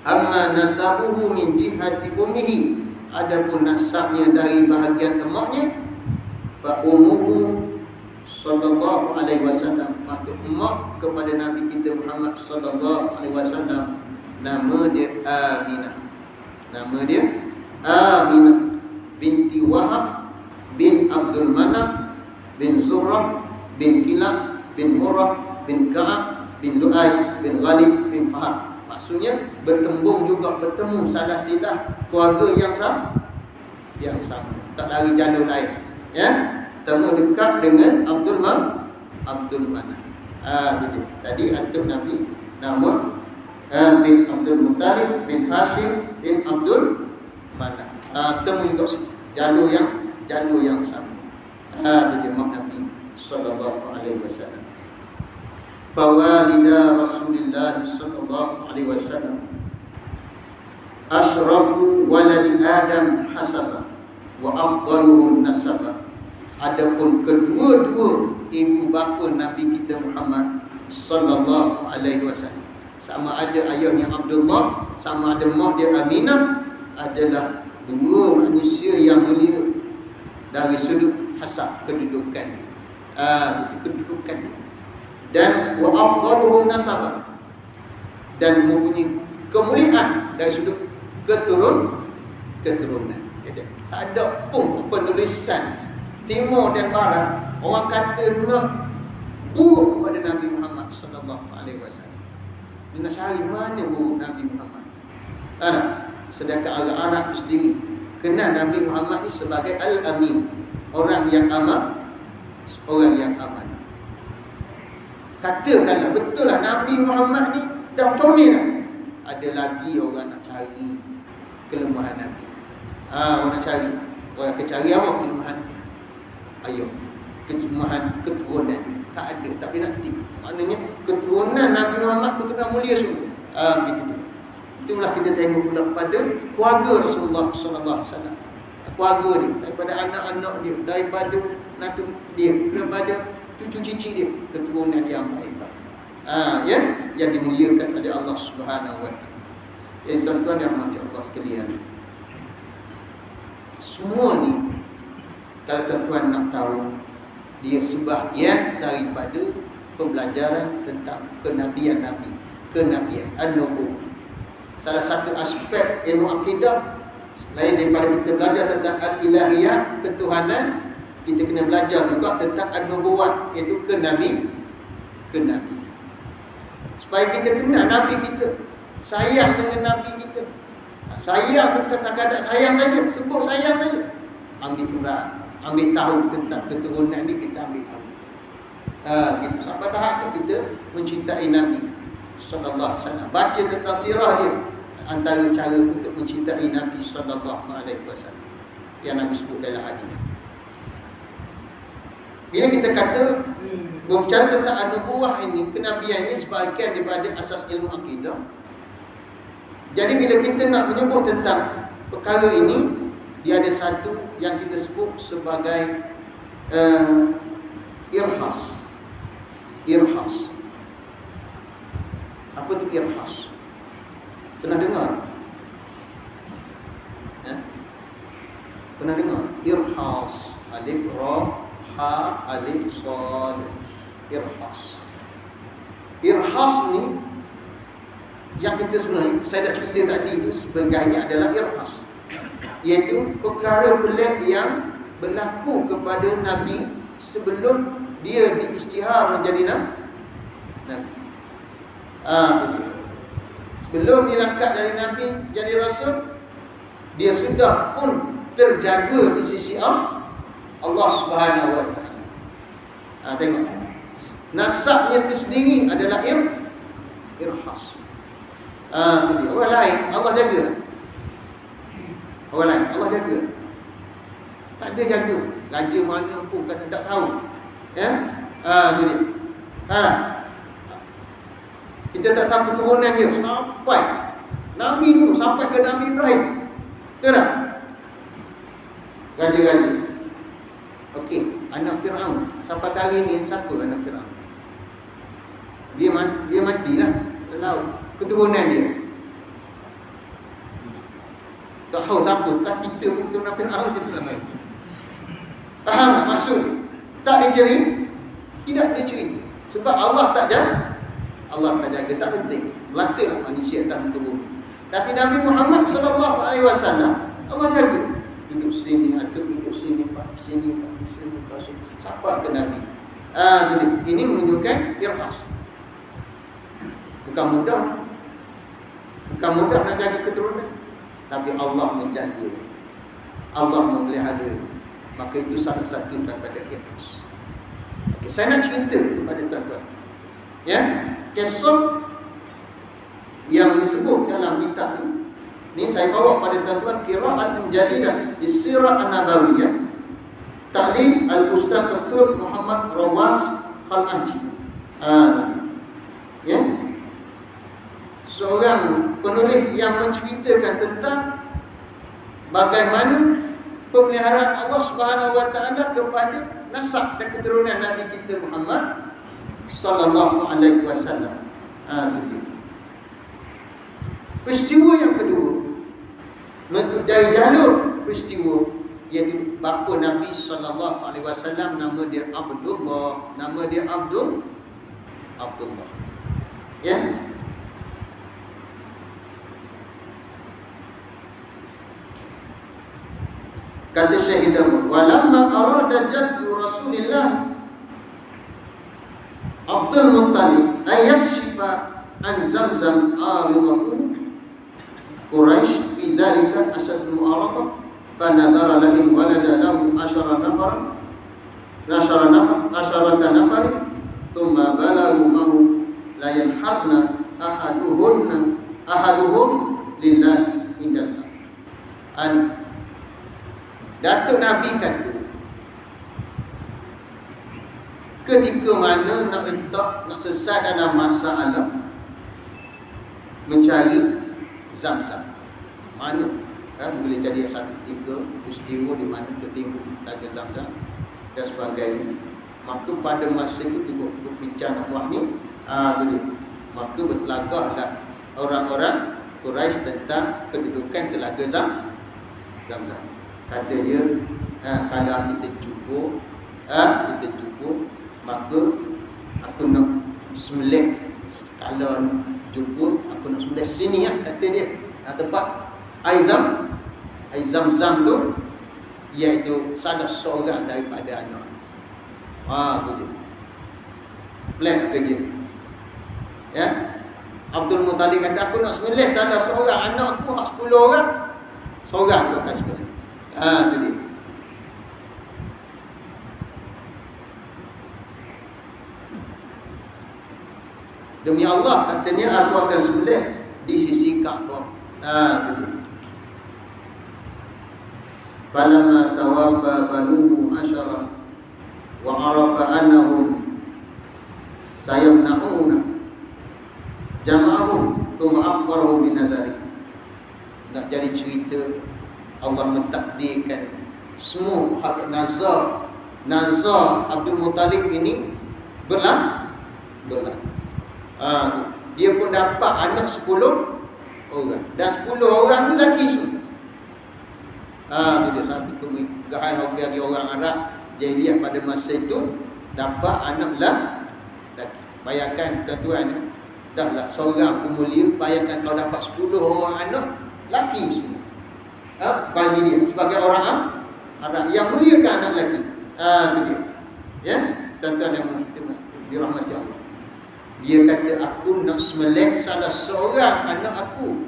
Amma nasabuhu min jihati ummihi, adapun nasabnya dari bahagian emaknya, fa ummuhu sallallahu alaihi wasallam, maka emak kepada Nabi kita Muhammad sallallahu alaihi wasallam nama dia Aminah. Nama dia Aminah binti Wahab bin Abdul Manaf bin Zuhrah bin Kilab bin Murrah bin Ka'ab bin Lu'ay bin Ghalib bin Fahad. Maksudnya bertembung juga, bertemu salah silah keluarga yang sama, tak lari jalur lain, ya. Temu dekat dengan Abdul Manaf. Jadi tadi atuk Nabi nama bin Abdul Muttalib bin Hashim bin Abdul Manaf. Temu juga jalur yang sama. Jadi mak Nabi sallallahu alaihi wasallam. Fawalida Rasulullah sallallahu alaihi wasallam asrafu waladi Adam hasaba wa afdaluhum nasaba. Adapun kedua-dua ibu bapa Nabi kita Muhammad sallallahu alaihi wasallam, sama ada ayahnya Abdullah, sama ada mak dia Aminah, adalah dua manusia yang mulia dari sudut hasab kedudukan. Kedudukan dia. Dan wa afdaluhum nasaba, dan mempunyai kemuliaan dari sudut keturunan. Jadi, tak ada pun penulisan timur dan barat orang kata nak buruk kepada Nabi Muhammad sallallahu alaihi wasallam. Nak cari mana buruk Nabi Muhammad. Sedangkan Arab itu sendiri kenal Nabi Muhammad ni sebagai Al-Amin, orang yang aman, Katakanlah betul lah Nabi Muhammad ni dah komit dah. Ada lagi orang nak cari kelemahan Nabi. Orang nak cari. Orang akan cari apa kelemahan? Kelemahan keturunan. Tak ada, tak boleh nak tip. Maknanya keturunan Nabi Muhammad keturunan mulia sungguh. Begitu dia. Itulah kita tengok pula pada keluarga Rasulullah sallallahu alaihi wasallam. Keluarga dia, daripada anak-anak dia, daripada natu dia, daripada cucu cici dia, keturunan yang baik-baik. Yang dimuliakan oleh Allah Subhanahu wa taala. Yang tuan-tuan yang dirahmati Allah sekalian. Semua ni kalau tuan-tuan nak tahu, dia sebahagian daripada pembelajaran tentang kenabian Nabi, kenabian an-nubuwah. Salah satu aspek ilmu akidah selain daripada kita belajar tentang al-ilahiyah, ketuhanan, kita kena belajar juga tentang an-nubuwah, iaitu kenabi. Supaya kita kenal Nabi kita, sayang dengan Nabi kita. Sayang bukan sekadar sayang saja, sebut sayang saja. Ambil tahu tentang keturunan ni, kita ambil tahu. Gitu. Sampai tahap tu kita mencintai Nabi sallallahu alaihi wasallam. Baca tentang sirah dia, antara cara untuk mencintai Nabi sallallahu alaihi wasallam yang Nabi sebut dalam hadis. Bila kita kata berbicara tentang an-nubuwah ini, kenabian ini sebahagian daripada asas ilmu akidah. Jadi bila kita nak menyebut tentang perkara ini, dia ada satu yang kita sebut sebagai irhas. Apa tu irhas? Pernah dengar? Pernah dengar? Irhas. Alif ra ha alif sad. Irhas ni yang kita sebenarnya saya dah cerita tadi tu, sebagainya adalah irhas, iaitu perkara pelik yang berlaku kepada Nabi sebelum dia diisytihar menjadi Nabi. Itu dia. Sebelum dilangkah dari Nabi jadi Rasul, dia sudah pun terjaga di sisi Allah Subhanahu wa taala. Tengok. Nasabnya itu sendiri adalah irhas. Itu dia. Orang lain Allah jaga. Orang lain Allah jaga. Tak ada jaga. Raja mana pun kan tak tahu. Itu dia. Kita tak tahu keturunan dia sampai Nabi dulu, sampai ke Nabi Ibrahim. Betul tak? Raja-raja. Okey, anak Firaun. Sampai hari ni siapa anak Firaun? Dia matilah. Laut keturunan dia. tahu siapa, tak kita pun keturunan Fir'aun kita tak tahu. Faham tak maksud? Tak diceri? Tidak diceri. Sebab Allah tak jaga. Allah tak jaga, tak penting. Melatalah manusia atas muka bumi. Tapi Nabi Muhammad SAW, Allah jaga. Duduk sini, atuk duduk sini, pak sini, pak sini, pak sini. Siapa ke Nabi? Ini menunjukkan ikhlas. Bukan mudah. Bukan mudah nak jaga keturunan. Tapi Allah menjaga. Allah memelihara. Maka itu salah satu daripada ikhlas. Okay, saya nak cerita kepada tuan-tuan. Ya, kisah yang disebut dalam kitab ni saya bawa pada tuan-tuan qira'atun jadidah di Sirah An-Nabawiyah ta'lif Al-Ustaz Dr. Muhammad Rawas Khal'aji. Ya. Seorang penulis yang menceritakan tentang bagaimana pemeliharaan Allah Subhanahu wa taala kepada nasab dan keturunan Nabi kita Muhammad sallallahu alaihi wasallam. Peristiwa yang kedua dari jalur peristiwa, iaitu bapa Nabi sallallahu alaihi wasallam, nama dia Abdullah, Abdullah. Ya. Kata Syekh Hidayah, walamma arada jaddu Rasulillah Abdul Muttalib ayakshifa an Zamzam aridahu Quraisy fi zalika ashad mu'aradah fa nadhara lahum walada lahu 10 nafar thumma balagu mahu la yanharna ahaduhum lillahi indal Datuk Nabi kata, ketika mana nak sesat dalam masalah mencari Zamzam, mana boleh jadi satu ketika peristiwa di mana tertimbul telaga Zamzam dan sebagainya. Maka pada masa itu berbincang Allah ni, maka bertelagahlah orang-orang Quraisy tentang kedudukan telaga Zamzam. Kata dia, kalau kita cukup, maka aku nak sembelih. Kalau cukup, aku nak sembelih sini kata dia. Tempat air Zamzam tu, iaitu salah seorang daripada anak. Tu dia. Plan apa dia? Ya. Abdul Muttalib kata, aku nak sembelih salah seorang anak aku, 10 orang. Seorang aku akan sembelih. Tu dia. Demi Allah, katanya aku akan sembelih di sisi Kaabah. Tu dia. Falamma tawafa banuhu asyara wa arafa annahum sayamna'una jama'ahum thumma akhbarahum binadari. Nak jadi cerita, Allah mentakdirkan semua hak nazar Abdul Muttalib ini berlaku. Dia pun dapat anak 10 orang, dan 10 orang tu lelaki semua. Tu dia satu kemegahan bagi orang Arab jahiliah pada masa itu, dapat anak lelaki. Bayangkan tuan-tuan, dahlah seorang pun mulia, bayangkan kalau dapat 10 orang anak lelaki semua. Bagi dia sebagai orang Arab yang muliakan anak lelaki. Tu dia. Ya, tuan-tuan yang dirahmati Allah. Dia kata, aku nak sembelih salah seorang anak aku.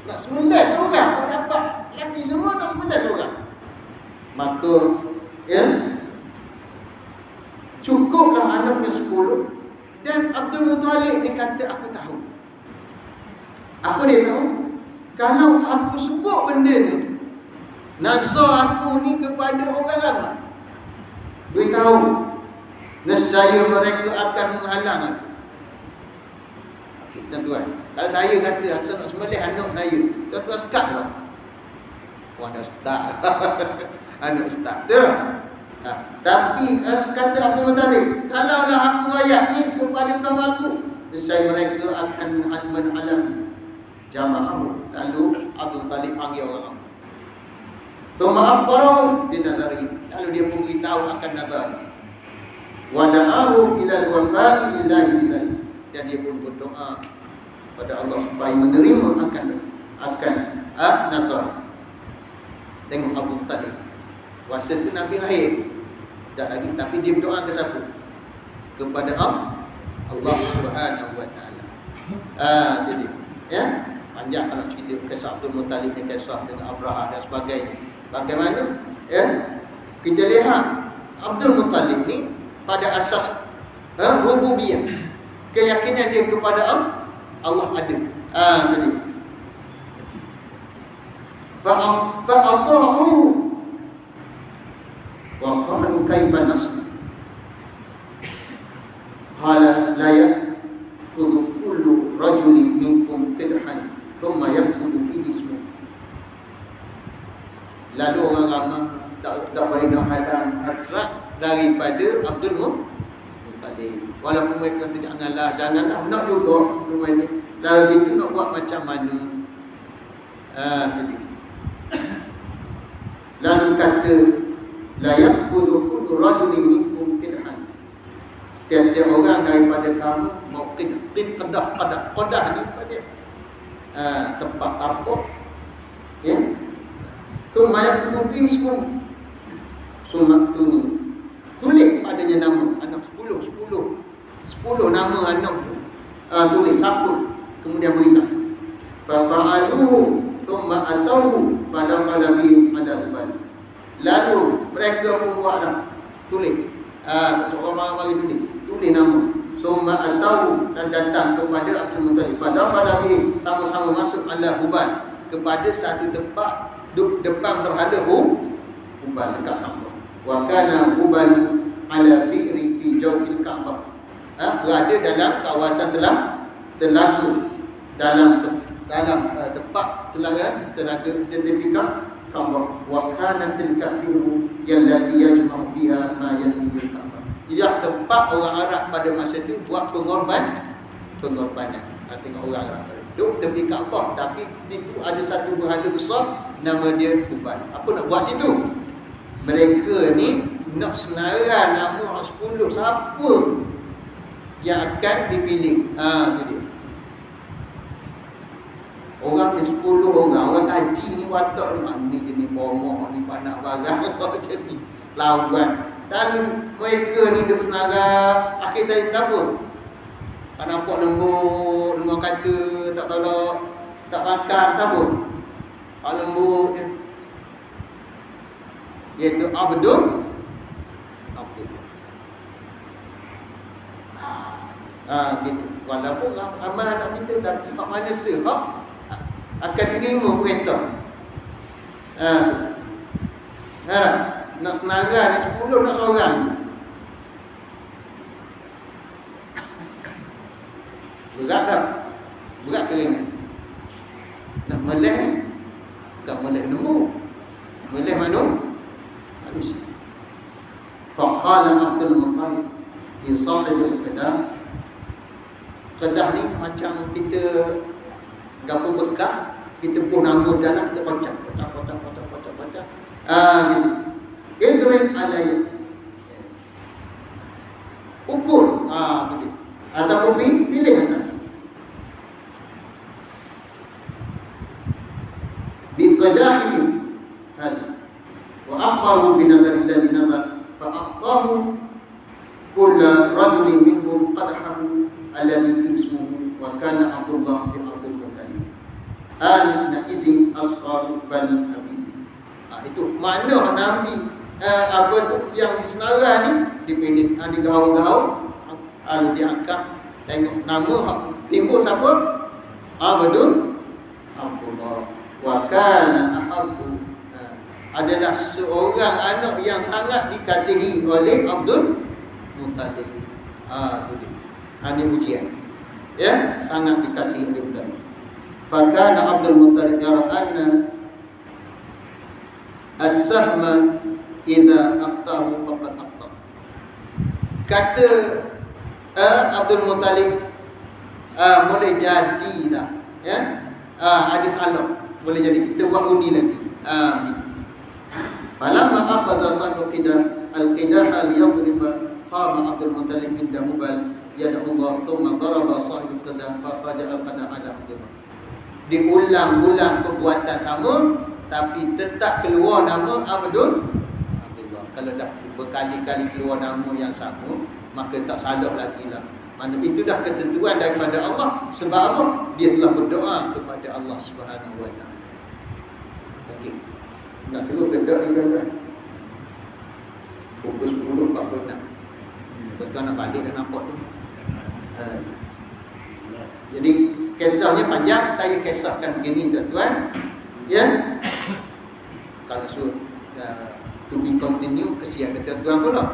Nak sembelih seorang, aku dapat lelaki semua, nak sembelih seorang. Maka cukuplah anaknya 10. Dan Abdul Muttalib ni kata, aku tahu. Apa dia tahu? Kalau aku sebut benda ni, nazar aku ni kepada orang ramai, dia tahu nescaya mereka akan menghalang aku. Okey, tuan-tuan, kalau saya kata saya nak sembelih anak saya, tuan-tuan sekat tak? Anak ustaz. Anak ustaz. Betul? Tapi kata Abdul Muttalib, kalaulah aku ayat ni kepada kaum aku, nescaya mereka akan menghalang jamaah. Lalu Abdul Muttalib panggil orang. Thumma akhbarahu binadari. Lalu dia pun beritahu akan nazar. Wa da'ahu ila al-wafa'i lillahi bidzalik. Dan dia pun berdoa kepada Allah supaya menerima akan nazar. Tengok Abu Talib. Kuasa tu Nabi lahir. Tak lagi, tapi dia berdoa ke siapa? Kepada Allah Subhanahu wa taala. Jadi, ya. Panjang kalau cerita kisah Abdul Muttalib ni, kisah dengan Abraha dan sebagainya. Bagaimana? Ya. Kita lihat Abdul Muttalib ni pada asas rububiyah. Keyakinan dia kepada Allah ada. Tadi. Fa'ata'u wa qalu kaifa nasli. Qala la ya'khudhu kullu rajulin minkum qidhan thumma yaktubu fihi ismuhu. Lalu orang ramai tak boleh nak halang hasrat daripada Abdul Muttalib. Walaupun mereka kata janganlah nak juga rumah ini. Lalu itu nak buat macam mana? Jadi. Lalu kata la ya'khudhu kullu rajulin minkum qidhan. Tiap-tiap orang daripada kamu mau qadah ni pada tempat tampuk, ya. Summa yaktubu fi ismu. Summa tulis padanya nama anak 10 nama anak tu. Tulis siapa, kemudian beritahu. Fa fa'aluhu thumma atauhu fadakhala bi ala ubal. Lalu mereka pun buatlah, tulis. Orang mari tulis nama. Summa atauhu, dan datang kepada Abdul Muttalib. Fadakhala bi, sama-sama masuk ala ubal, kepada satu tempat depan berhala Hubal dekat Kaabah. Wa kana Hubal ala bi'ri fi jawfil Kaabah. Berada dalam kawasan telaga, dalam tempat telaga di tepi Kaabah. Wa kana tilka bi'ru allati yajma'u fiha ma yahdi bil Kaabah. Ia tempat orang Arab pada masa itu buat pengorbanan. Tengok orang Arab duduk tepi Kaabah, tapi itu ada satu berhala besar, nama dia Hubal. Apa nak buat situ? Mereka ni nak senarai nama 10 siapa yang akan dipilih. Tu dia. Orang ni 10 orang haji ni watak ni jenis pomok ni panak barang macam ni. Lawan. Dan mereka ni duduk senarai, akhir tadi apa? Nampak lembut, dengar kata, tak tolak, tak makan, siapa? Pak lembut je. Iaitu Abdul. Gitu. Walaupun amal anak kita, tapi hak manusia, akan terima perintah. Nak senarai ni 10, nak seorang ni. Berat tak? Berat ke ringan? Nak meleh ni, bukan meleh lembu, meleh manusia. Faqala Abdul Muttalib di sahibil Qadah. Qadah ni macam kita gabung berkah, kita pun nambut dalam, kita kocak. Gitu. Idrin alayhi. Ukur. Tu dia. Ataupun pilih atas. Biqadahihim hadha wa aqaru binadari alladhi nadar fa aqtahu kulla rajulin minhum qadahahu alladhi fi ismuhu wa kana Abdullah bin Abdul Muttalib an izin asghar bani Abi. Itu makna Nabi apa tu yang disenarai ni dipilih, digaul-gaul, lalu diangkat, tengok nama timbul siapa? Betul, Abdullah. Wa kana ahabbu, adalah seorang anak yang sangat dikasihi oleh Abdul Muttalib. Tu dia. Ini ujian. Ya, sangat dikasihi oleh Muttalib. Fa kana Abdul Muttalib yara anna as-sahma idza aftahu faqad aftar. Kata Abdul Muttalib, boleh jadilah, ya, ada salah, boleh jadi kita buat undi lagi. Gitu. Falamma akhadha sahbu al-qidah liyadriba qama Abdul Muttalib inda Hubal yad'u Allah thumma daraba sahbu al-qidah fa kharaja al-qidah ala Abdullah. Diulang-ulang perbuatan sama, tapi tetap keluar nama Abdullah. Kalau dah berkali-kali keluar nama yang sama, maka tak salah lagi lah. Mana itu dah ketentuan daripada Allah. Sebab apa? Dia telah berdoa kepada Allah Subhanahu Wa Taala. Okey. Nak terus benda ni tuan-tuan. Pukul 10.46. Tuan-tuan nak balik dah nampak tu. Jadi kisahnya panjang, saya kisahkan begini tuan-tuan. Ya. Kalau suruh to be continue, kesian kata tuan pula.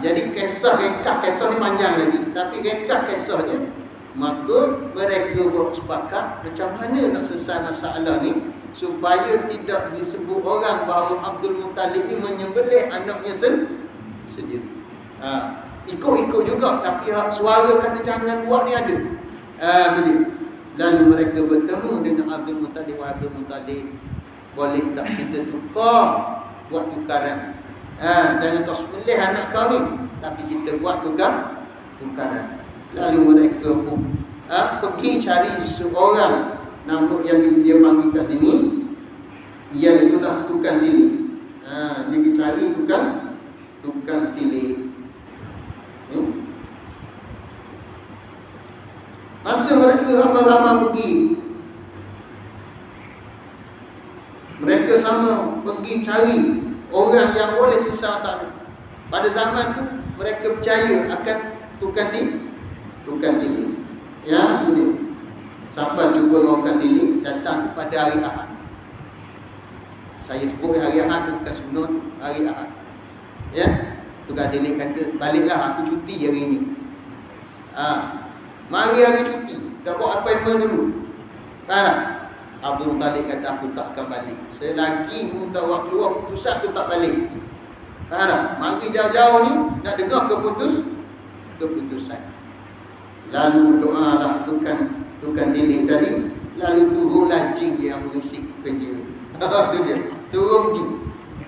Jadi kisah ni panjang lagi, tapi kisahnya maka mereka bersepakat macam mana nak selesai masalah ni supaya tidak disebut orang bahawa Abdul Muttalib ni menyembelih anaknya sendiri. Ikut-ikut juga, tapi suara kata jangan buat ni ada. Tu dia. Lalu mereka bertemu dengan Abdul Muttalib. Abdul Muttalib, boleh tak kita tukar, buat tukaran. Jangan kau sembelih anak kau ni, tapi kita buat tukaran. Lalu mereka pun pergi cari seorang nama yang dia panggil kat sini, iaitulah tukang tilik. Dia pergi cari tukang tilik. Masa mereka ramai-ramai pergi, mereka sama pergi cari orang yang boleh selesai masalah. Pada zaman tu mereka percaya akan tukang tilik. Ya, itu dia. Sampai jumpa orang tukang tilik datang pada hari Ahad. Saya sebut hari Ahad tu bukan sebenar tu, hari Ahad. Ya, tukang tilik kata, baliklah aku cuti hari ni. Mari hari cuti, dah buat appointment dulu. Tak. Abdul Muttalib kata aku tak akan balik. Selagi mutawak keluar putusan aku tak balik. Tak. Mari jauh-jauh ni nak dengar keputusan. Lalu berdoalah tukang tilik tadi. Lalu turunlah jin yang mengisi kerja. Tu dia. Turun jin.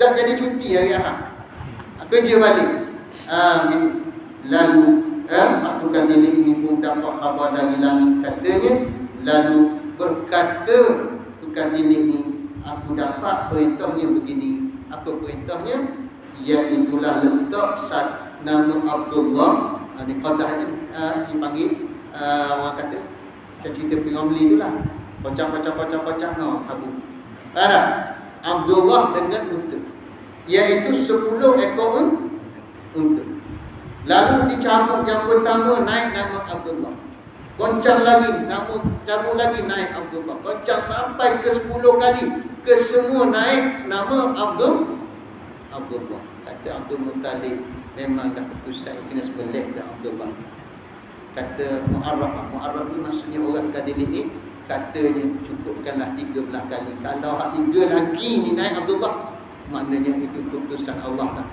Tak jadi cuti hari Ahad. Kerja balik. Gitu. Lalu tukang tilik ni pun dapat khabar dari langit katanya. Lalu berkata tukang tilik ni, aku dapat perintahnya begini. Apa perintahnya? Iaitulah letak nama Abdullah. Di qadah ni dipanggil orang kata cerita Piramli tu lah, pocah-pocah habuk. Abdullah dengan unta, iaitu 10 ekor unta. Lalu dicabut yang pertama, naik nama Abdullah. Goncang lagi, cabut lagi, naik Abdullah. Goncang sampai ke 10 kali. Ke semua naik nama Abdullah. Kata Abdul Muttalib, memang dah keputusan kena sembelih dah Abdullah. Kata Mu'arraf ni maksudnya orang Kadilik ni, katanya cukupkanlah 13 kali. Kalau 3 lagi ni naik Abdullah, maknanya itu keputusan Allah dah.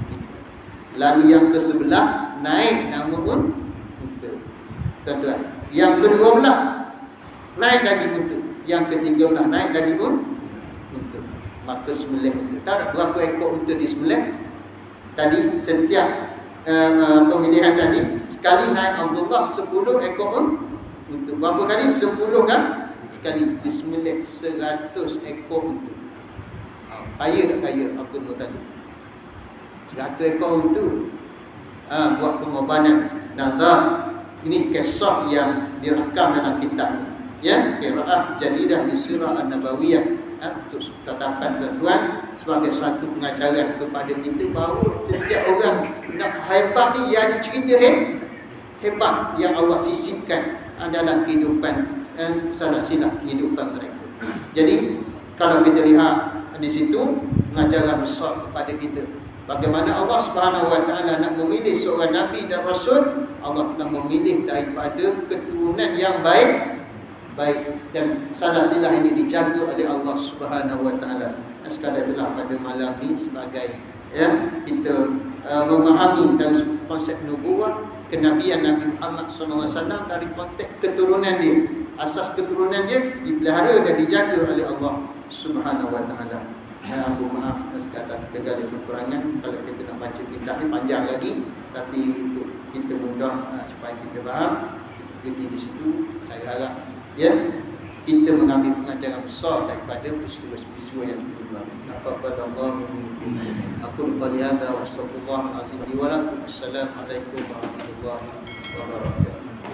Lalu yang ke-11 naik nama unta. Tuan-tuan, yang ke-12 naik lagi unta. Yang ke-13 naik lagi unta. Maka sembelih unta. Tahu tak berapa ekor unta disembelih? Tadi setiap pemilihan tadi, sekali naik Abdullah 10 ekor unta. Berapa kali? 10 kan? Sekali disembelih 100 ekor unta. Kaya tak kaya Abdul Muttalib? 100 ekor unta. Buat pengorbanan. Nazar. Ini kisah yang direkam dalam kitab ni. Ya, qiraah jadidah di Sirah An-Nabawiyah. Untuk tetapan tuan-tuan, sebagai satu pengajaran kepada kita bahawa setiap orang nak hebat ni, dia ada cerita hebat yang Allah sisipkan dalam kehidupan salah silap kehidupan mereka. Jadi kalau kita lihat di situ pengajaran besar kepada kita, bagaimana Allah Subhanahu Wa Taala nak memilih seorang nabi dan rasul. Allah telah memilih daripada keturunan yang baik dan salah silah ini dijaga oleh Allah Subhanahu Wa Taala. Sekadar itulah pada malam ini sebagai kita memahami dan konsep nubuwah kenabian Nabi Muhammad SAW dari konteks keturunan dia. Asas keturunan dia dipelihara dan dijaga oleh Allah Subhanahu Wa Taala. Aku maaf segala kekurangan. Kalau kita nak baca kitab ni panjang lagi, tapi untuk kita mudah supaya kita faham, kita pergi di situ. Saya harap ya kita mengambil pengajaran besar daripada peristiwa-peristiwa yang dibuat. Taqabbalallahu minkum. Aku qali hadza wa astaghfirullahal azim li wa lakum. Assalamualaikum warahmatullahi wabarakatuh.